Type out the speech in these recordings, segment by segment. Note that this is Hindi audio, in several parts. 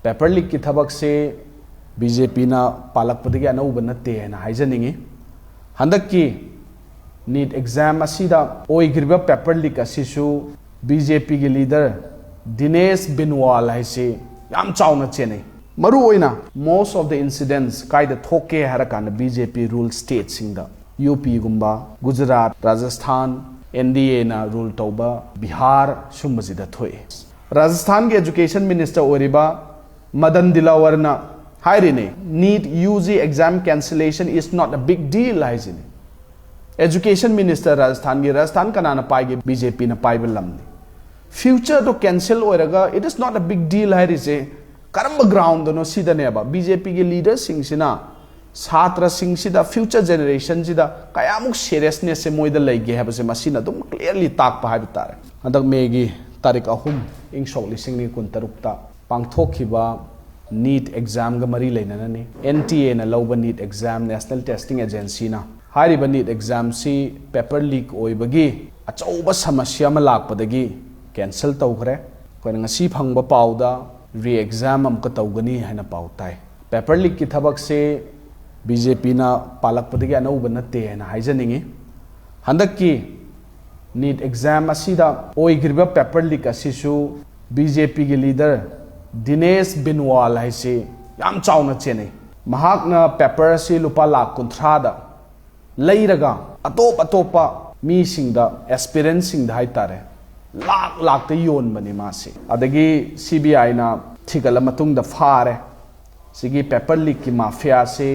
पेपर लीक की थबक से बीजेपी ना पल्लक्padagi anouba natte na हाइजनिंगी हंदक की नीट एग्जाम असीदा ओइग्रिबा पेपर लीक असीसु बीजेपी के लीडर दिनेश बिनवाल हाइसे याम चावना चेने मरु ओइना मोस्ट ऑफ द इंसिडेंट्स कायदा थोके हरकान बीजेपी रूल स्टेट सिंगदा यूपी गुम्बा गुजरात राजस्थान एनडीए ना रूल तौबा बिहार सुमजिदा थोए राजस्थान के एजुकेशन मिनिस्टर ओरिबा मदन दिलावर ना हाइरिने NEET UG exam cancellation is not a big deal हाइजिने एजुकेशन मिनिस्टर राजस्थान कनाना पाइगे बीजेपी ना पाइबे लमने फ्यूचर तो कैंसिल होएगा it is not a big deal हाइरिसे करम ग्राउंड दोनो सीधनेबा बीजेपी के लीडर सिंगसिना छात्र सिंगसिदा फ्यूचर जनरेशन सिदा कयामुक सीरियसनेस से मोइदा लैगे हैबसे मसिना दुम क्लियरली ताक पाइबे तारे हदक मेगी तारीख 3 इंग सोक लिसिंग 2023 पांगथोखिबा नीट एग्जाम ग मरी लेनननी एनटीए ना लौबा NEET exam national testing agency ना हारिबा नीट एग्जाम सी पेपर लीक ओइबगी अचौबा समस्या मा लाकपदगी कैंसिल तौखरे कोइ ngasi फंगबा पाउदा री एग्जाम अमक तौगनी हैना पाउ ताई पेपर लीक की थबक से बीजेपी ना पल्लक्padagi anouba natte na हाइजनिंगी हंदक की नीट एग्जाम असीदा ओइग्रिबा पेपर लीक असीसु बीजेपी के लीडर दिनेश बिनवाल हाइसे याम चावना चेने महाकना पेपर से लुपा लाख 30 लैरगा अतोप अतोपा मी सिंगदा एस्पिरेंट सिंगदा हाइतारे लाख लाख ते योन बनी मासे अदगी सीबीआई ना थिगल मतुंगदा फारे सिगी पेपर लीक की माफिया से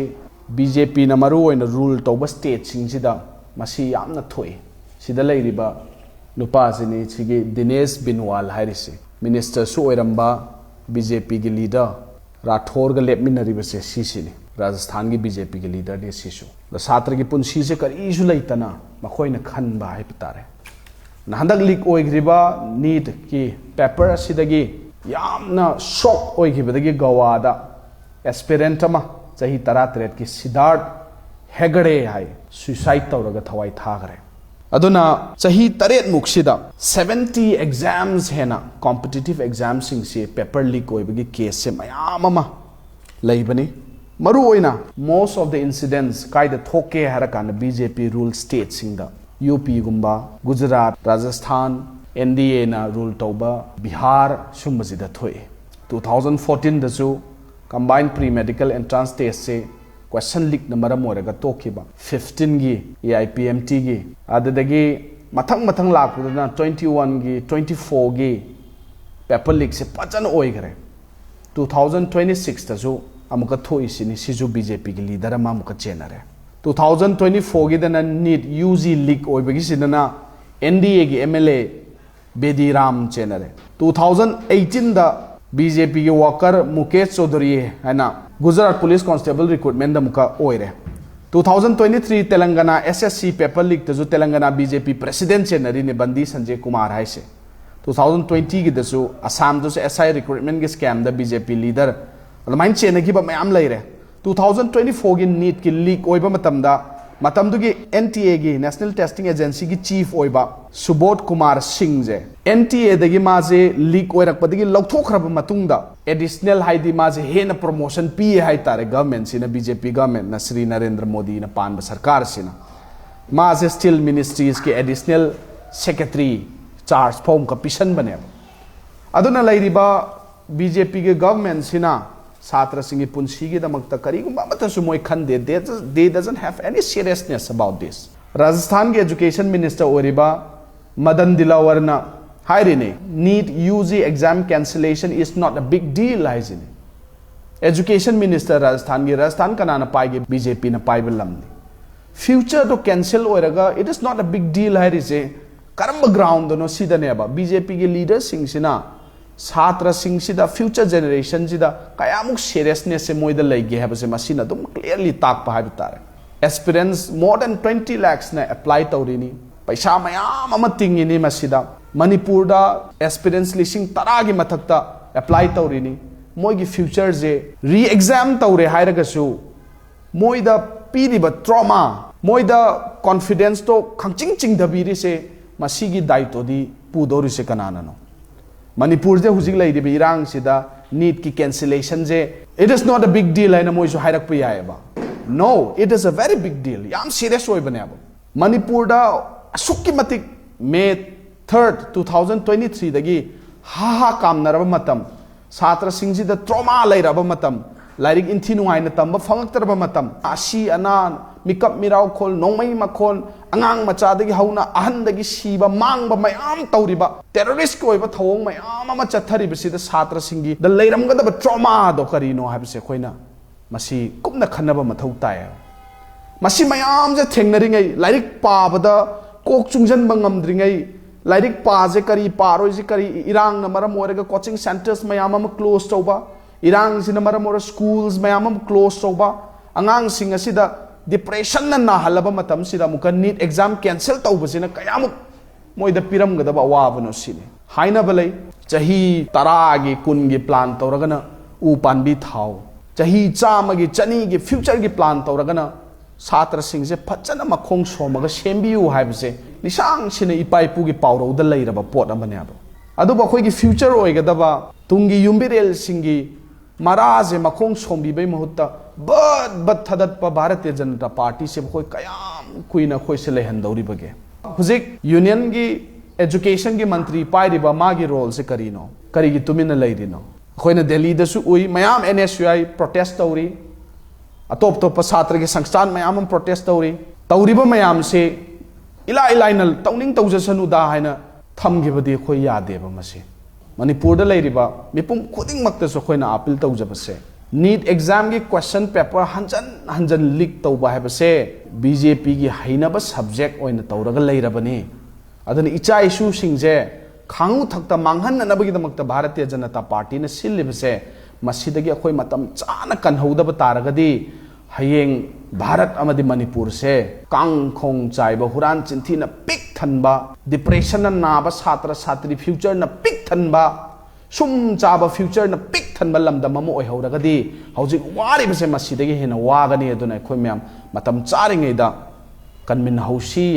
बीजेपी ना मरु ओइना रूल तौबा स्टेट सिंगसिदा मसी यामना थोए सिदा लैरिबा नुपासिनी सिगी दिनेश बिनवाल हाइरिसे मिनिस्टर सु ओइरंबा बीजेपी के लीडर राठौर का लेपमिनरीबसे सीसीने राजस्थान की बीजेपी के लीडर ने सीसु द छात्र की पुंसी से करीसु लैतना मखोइना खनबा हाइ पतारे हंदक लीक ओइग्रिबा नीट की पेपर असिदगी यामना शॉक ओइगिबदगी गोवादा एस्पिरेंट अमा चाही 13 की सिद्धार्थ हेगड़े हाइ सुसाइड तौरगा थवाई थागरे अदुना चाही 3 मुक्सिदा 70 एग्जाम्स हेना कॉम्पिटिटिव एग्जाम सिंग से पेपर लीक ओइबगी केस से मयाम अमा लैबनी मरु ओइना मोस्ट ऑफ द इंसिडेंट्स कायदा थोके हरकान बीजेपी रूल स्टेट सिंगदा यूपी गुम्बा गुजरात राजस्थान एनडीए ना रूल तौबा बिहार सुमजिदा थोए 2014 दसु combined pre medical entrance test से क्वेश्चन लीक न मरम ओरगा तोखिबा 15 गी AIPMT गी अददगी मथंग मथंग लाकपुदना 21 गी 24 गी पेपर लीक से पचन ओइगरे 2026 तसु अमुका थोइसिनी सिजु बीजेपी की लीडर अमा अमुका चेनरे 2024 गी दना नीट यूजी लीक ओइबगी सिदना NDA की MLA बेदीराम चेनरे 2018 दा बीजेपी के वर्कर मुकेश चौधरी है ना गुजरात पुलिस कांस्टेबल रिक्रूटमेंट मुका ओइरे 2023 तेलंगाना SSC पेपर लीक तजु तेलंगाना बीजेपी प्रेसिडेंट चेनरी ने बंदी संजय कुमार हाइसे 2020 की दसु असम दसु SI रिक्रूटमेंट के स्कैम द बीजेपी लीडर अदमाइन चेनगी बा मयाम लैरे 2024 की नीट की लीक ओइबा मतमदुगी NTA की नेशनल टेस्टिंग एजेंसी की चीफ ओइबा सुबोध कुमार सिंह जे NTA दगी माजे लीक ओइरकपदगी लौथोखरब मतुंगदा एडिशनल हाइदी माजे हेन प्रमोशन पी हाइ तारे गवर्नमेंट सिना बीजेपी गवर्नमेंट ना श्री नरेंद्र मोदी ना पानब सरकार सिना माजे स्टील मिनिस्ट्रीज के एडिशनल सेक्रेटरी चार्ज फॉर्म का पिशन बने अदुना लैरिबा बीजेपी के गवर्नमेंट सिना छात्र सिंगी पुंसी की दमकता करीगुम्बा मतसु मोय खंदे they doesn't have any seriousness about this Rajasthan के एजुकेशन मिनिस्टर ओरिबा मदन दिलावर ना हाइरिने NEET UG exam cancellation is not a big deal हाइजिने एजुकेशन मिनिस्टर राजस्थान कनाना पाइगे बीजेपी ना पाइबे लमने फ्यूचर तो कैंसिल होएगा it is not a big deal हाइरिसे करम ग्राउंड दोनो सीधनेबा बीजेपी के लीडर सिंगसिना छात्र सिंगसिदा फ्यूचर जनरेशन सिदा कयामुक सीरियसनेस से मोइदा लैगे हैबसे मसिना दुम क्लियरली ताक पाइबे तारे एस्पिरेंट्स मोर देन 20 lakhs ने अप्लाई तौरिनी पैसा मयाम अमा तिंगिनी मसिदा मणिपुर दा एस्पिरेंट्स लिसिंग 10 की मथक्ता अप्लाई तौरिनी मोइगी फ्यूचर जे री एग्जाम तौरे हाइरगसु मोइदा पीरिबा ट्रॉमा मोइदा कॉन्फिडेंस तो खंचिंग चिंग दबीरी से मसीगी दायित्व दी पुदोरी से कनाननो मणिपुर जे हुजिक लैरिबा इरांग सिदा नीट की कैंसिलेशन जे it is not a big deal है मोइसु हाइरक पे याएबा no it is a very big deal याम सीरियस ओइबनेबा मणिपुर दा असुक्की मतिक मे 3rd 2023 दगी हा कामनरबा मतम छात्र सिंगजी दा ट्रॉमा लैरबा मतम लाइरिक इंथी नुआइना तंबा फंगक्तरबा मतम आसी अनान मिकअप मिराव खोल नोंमई मखोल अंगांग मचादगी हौना अहनदगी सीबा मांगबा मयाम तौरिबा टेररिस्ट को ओइबा थवोंग मयाम अमा चथरिबसिदा छात्र सिंगी द लैरमगदबा ट्रॉमा दो करिनो हाबिसे खोइना मसी कुमना खन्नबा मथौ ताय मसी मयाम जे थेंगनरिङै लाइरिक पाबदा कोक चुंगजनबा ngamdringै लाइरिक पाजे करी पारोइजे करी इरांग न मरम ओरगा कोचिंग सेंटर्स मयाम अमा क्लोज तौबा इरांग सिना मरम ओर स्कूल्स मयाम अमा क्लोज तौबा अंगांग सिंग असिदा डिप्रेशन न नाहलबा मतम सिदा मुका नीट एग्जाम कैंसिल तौबसिना कयामुक मोइदा पिरमगदबा अवाबनो सिने हाइनबा लै चही 10 गी 20 गी प्लान तौरगना उ पानबी थाव चही 100 गी 200 गी फ्यूचर गी प्लान तौरगना छात्र सिंगसे फजन मखोंग सोमगा सेमबियु हाइबसे निसांग सिने इपाइपु गी पावरौदा लैरबा पोट अमनेबा अदुबा अखोइगी फ्यूचर ओइगदबा तुंगी युम्बिरेल सिंगी मराजे मखोंग सोमबिबै महुत्ता बद थदत्पा भारतीय जनता पार्टी से खोई कयाम कुइना खोइ से लेहनदौरिबगे हुजिक यूनियन की एजुकेशन की मंत्री पाइरिबा मागी रोल से करिनो करिगी तुमिना लैरिनो खोइना दिल्ली दसु उई मयाम एनएसयूआई प्रोटेस्ट तौरी अतोप तोप छात्र के संस्थान मयाम प्रोटेस्ट तौरी तौरिबा मयाम से इला इलाइनल तौनिंग तौजसनुदा हाइना थमगिबदि खोइ यादेबा मसे मणिपुर लैरिबा मिपुम खुदिंग मक्तसु खोइना अपील तौजबसे नीट एग्जाम की क्वेश्चन पेपर हंजन हंजन लीक तौबा हैबसे बीजेपी की हैनबा सब्जेक्ट ओइना तौरगा लैरबनी अदन इचा इशू सिंगजे खांगु थक्ता मांगहननबगिदमक्ता भारतीय जनता पार्टी ने सिल्लिबसे मसीदगी अखोइ मतम चाना कन्हौदबा तारगदी हयेंग भारत अमदि मणिपुर से कांगखोंग चाइबा हुरान चिंथी न पिक थनबा डिप्रेशन न नाबा छात्र छात्री फ्यूचर न पिक थनबा सुम चाबा फ्यूचर न पिक थनबा लमदम अमा ओइहौरगदी हौजिक वारिबसे मसीदगी हेना वागनी अदुना अखोइ म्याम मतम चारिङैदा कन्मिन हौसी